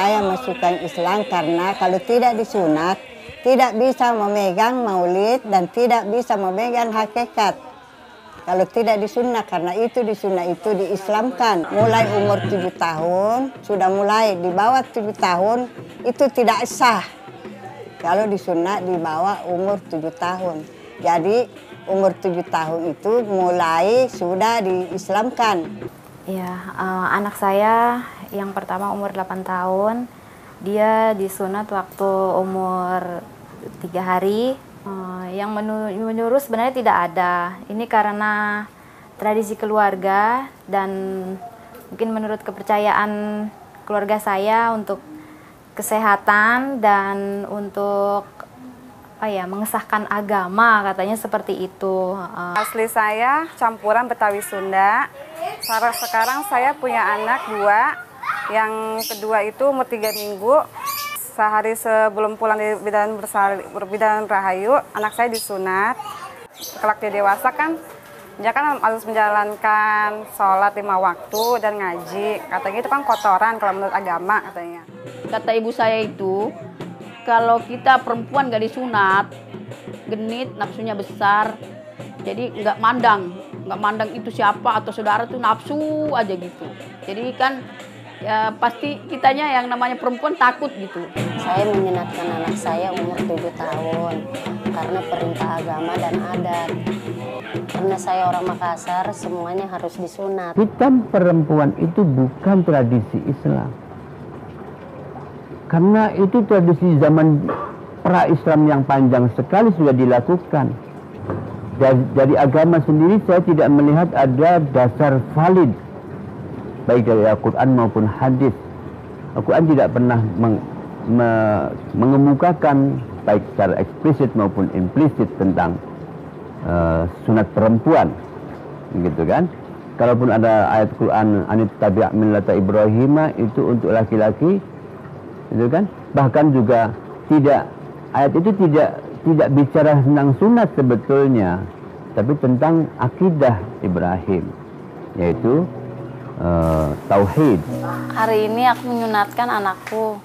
saya masukkan Islam karena kalau tidak disunat, tidak bisa memegang maulid dan tidak bisa memegang hakikat. Kalau tidak disunat, karena itu disunat itu diislamkan. Mulai umur 7 tahun, sudah mulai di bawah 7 tahun, itu tidak sah. Kalau disunat di bawah umur 7 tahun. Jadi umur 7 tahun itu mulai sudah diislamkan. Ya, anak saya yang pertama umur 8 tahun, dia disunat waktu umur 3 hari. Yang menyuruh sebenarnya tidak ada. Ini karena tradisi keluarga dan mungkin menurut kepercayaan keluarga saya untuk kesehatan dan untuk mengesahkan agama, katanya seperti itu. Asli saya campuran Betawi Sunda. Sekarang saya punya anak 2. Yang kedua itu umur 3 minggu. Sehari sebelum pulang dari bidan Rahayu, anak saya disunat. Kelak dia dewasa kan, dia kan harus menjalankan sholat 5 waktu dan ngaji. Katanya itu kan kotoran kalau menurut agama katanya. Kata ibu saya itu, kalau kita perempuan gak disunat, genit, nafsunya besar, jadi nggak mandang itu siapa atau saudara tuh nafsu aja gitu. Jadi kan ya pasti kitanya yang namanya perempuan takut gitu. Saya menyunatkan anak saya umur 7 tahun karena perintah agama dan adat. Karena saya orang Makassar, semuanya harus disunat. Hitam perempuan itu bukan tradisi Islam. Karena itu tradisi zaman pra-Islam yang panjang sekali sudah dilakukan. Dari agama sendiri saya tidak melihat ada dasar valid baik dari Al-Quran maupun hadis. Al-Quran tidak pernah mengemukakan baik secara eksplisit maupun implisit tentang sunat perempuan, gitu kan? Kalaupun ada ayat Quran anit tabi' millata Ibrahim itu untuk laki-laki, gitu kan? Bahkan juga ayat itu tidak bicara tentang sunat sebetulnya, tapi tentang akidah Ibrahim, yaitu tauhid. Hari ini aku menyunatkan anakku.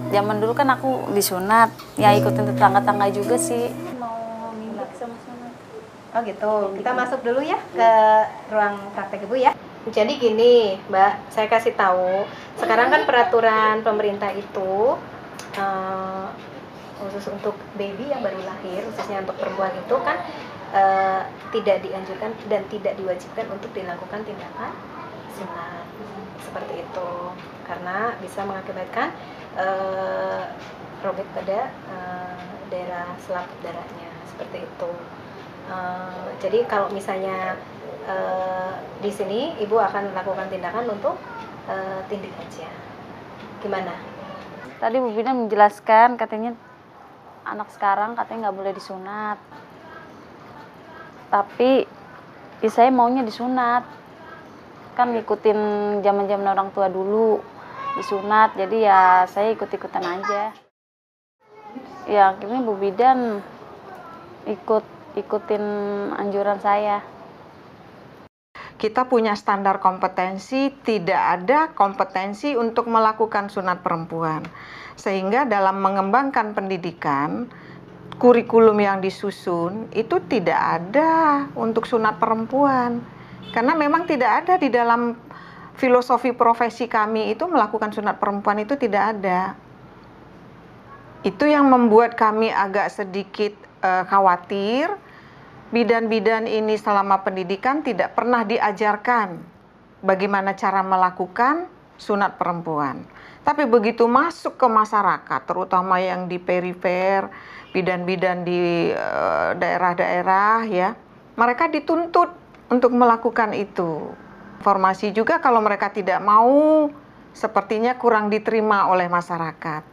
Zaman dulu kan aku disunat, ya ikutin tetangga-tetangga juga sih. Mau minat sama sunat. Oh gitu, kita masuk dulu ya ke ruang praktek Ibu ya. Jadi gini Mbak, saya kasih tahu, sekarang kan peraturan pemerintah itu khusus untuk baby yang baru lahir, khususnya untuk perempuan itu kan tidak dianjurkan dan tidak diwajibkan untuk dilakukan tindakan sunat seperti itu, karena bisa mengakibatkan robek pada daerah selaput darahnya seperti itu. Jadi kalau misalnya di sini ibu akan melakukan tindakan untuk tindik aja, gimana? Tadi Bu Bina menjelaskan katanya anak sekarang katanya nggak boleh disunat. Tapi ya saya maunya disunat. Kan ngikutin zaman-zaman orang tua dulu disunat. Jadi ya saya ikut-ikutan aja. Ya akhirnya Bu Bidan ikutin anjuran saya. Kita punya standar kompetensi, tidak ada kompetensi untuk melakukan sunat perempuan. Sehingga dalam mengembangkan pendidikan, kurikulum yang disusun itu tidak ada untuk sunat perempuan. Karena memang tidak ada di dalam filosofi profesi kami itu melakukan sunat perempuan itu tidak ada. Itu yang membuat kami agak sedikit khawatir. Bidan-bidan ini selama pendidikan tidak pernah diajarkan bagaimana cara melakukan sunat perempuan. Tapi begitu masuk ke masyarakat, terutama yang di perifer, bidan-bidan di daerah-daerah ya, mereka dituntut untuk melakukan itu. Informasi juga kalau mereka tidak mau, sepertinya kurang diterima oleh masyarakat.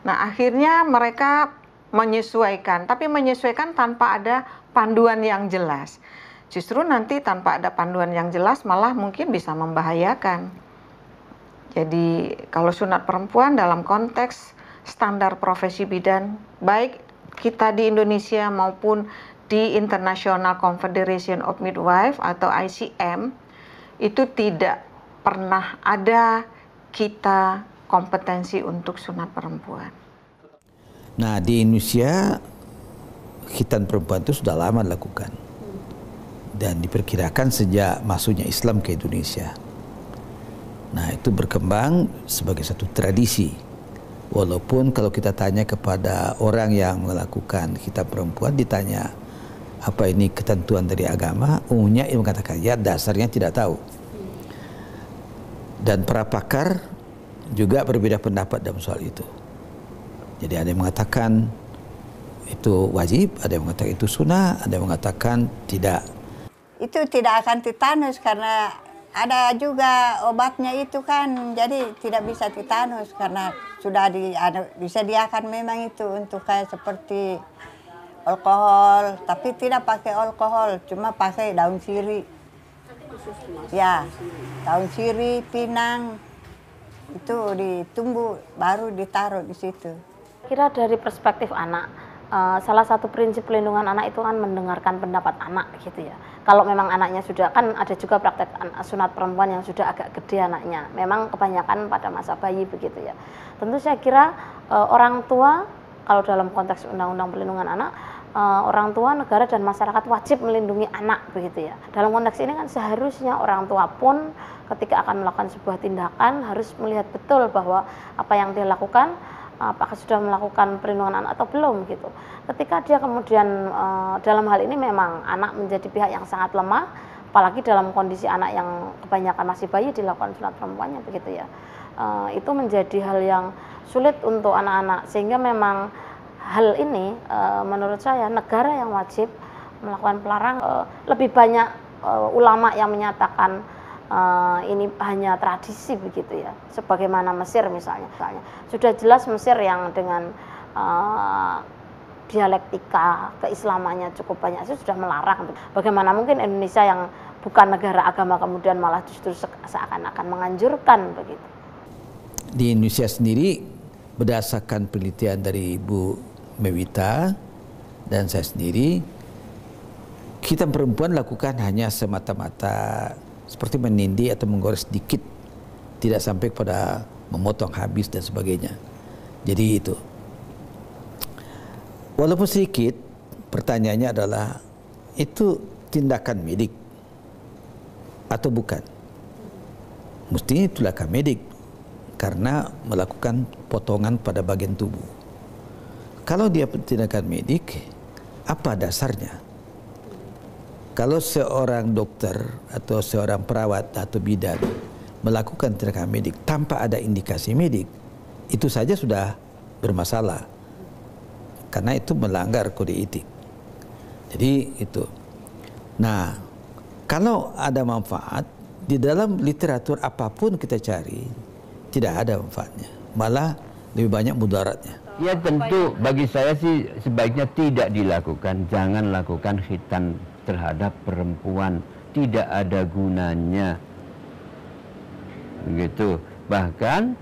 Nah, akhirnya mereka menyesuaikan, tapi menyesuaikan tanpa ada panduan yang jelas. Justru nanti tanpa ada panduan yang jelas malah mungkin bisa membahayakan. Jadi kalau sunat perempuan dalam konteks standar profesi bidan, baik kita di Indonesia maupun di International Confederation of Midwife atau ICM, itu tidak pernah ada kita kompetensi untuk sunat perempuan. Nah, di Indonesia khitan perempuan itu sudah lama dilakukan dan diperkirakan sejak masuknya Islam ke Indonesia. Nah, itu berkembang sebagai satu tradisi. Walaupun kalau kita tanya kepada orang yang melakukan khitan perempuan, ditanya apa ini ketentuan dari agama, umumnya ia mengatakan ya dasarnya tidak tahu. Dan para pakar juga berbeda pendapat dalam soal itu. Jadi ada yang mengatakan itu wajib, ada yang mengatakan itu sunnah, ada yang mengatakan tidak. Itu tidak akan tetanus karena ada juga obatnya itu kan, jadi tidak bisa tetanus karena sudah disediakan memang itu untuk kayak seperti alkohol, tapi tidak pakai alkohol, cuma pakai daun sirih. Ya, daun sirih, pinang, itu ditumbuh baru ditaruh di situ. Kira dari perspektif anak, salah satu prinsip pelindungan anak itu kan mendengarkan pendapat anak gitu ya. Kalau memang anaknya sudah, kan ada juga praktek sunat perempuan yang sudah agak gede anaknya. Memang kebanyakan pada masa bayi begitu ya. Tentu saya kira orang tua, kalau dalam konteks undang-undang perlindungan anak, orang tua, negara dan masyarakat wajib melindungi anak begitu ya. Dalam konteks ini kan seharusnya orang tua pun ketika akan melakukan sebuah tindakan harus melihat betul bahwa apa yang dia lakukan apakah sudah melakukan perlindungan anak atau belum gitu. Ketika dia kemudian dalam hal ini memang anak menjadi pihak yang sangat lemah, apalagi dalam kondisi anak yang kebanyakan masih bayi dilakukan sunat perempuannya begitu ya. Itu menjadi hal yang sulit untuk anak-anak, sehingga memang hal ini menurut saya negara yang wajib melakukan pelarangan. Lebih banyak ulama yang menyatakan ini hanya tradisi begitu ya, sebagaimana Mesir misalnya. Sudah jelas Mesir yang dengan dialektika keislamannya cukup banyak itu sudah melarang. Bagaimana mungkin Indonesia yang bukan negara agama kemudian malah justru seakan-akan menganjurkan begitu. Di Indonesia sendiri berdasarkan penelitian dari Ibu Mewita dan saya sendiri, khitan perempuan lakukan hanya semata-mata seperti menindih atau menggores sedikit, tidak sampai pada memotong habis dan sebagainya. Jadi itu. Walaupun sedikit, pertanyaannya adalah itu tindakan medik atau bukan? Mestinya itu tindakan medik karena melakukan potongan pada bagian tubuh. Kalau dia tindakan medik, apa dasarnya? Kalau seorang dokter atau seorang perawat atau bidan melakukan tindakan medik tanpa ada indikasi medik, itu saja sudah bermasalah. Karena itu melanggar kode etik. Jadi itu. Nah, kalau ada manfaat, di dalam literatur apapun kita cari, tidak ada manfaatnya. Malah lebih banyak mudaratnya. Ya tentu bagi saya sih sebaiknya tidak dilakukan. Jangan lakukan khitan terhadap perempuan, tidak ada gunanya begitu. Bahkan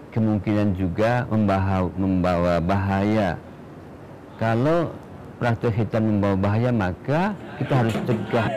kemungkinan juga membawa bahaya. Kalau praktek khitan membawa bahaya, maka kita harus cegah.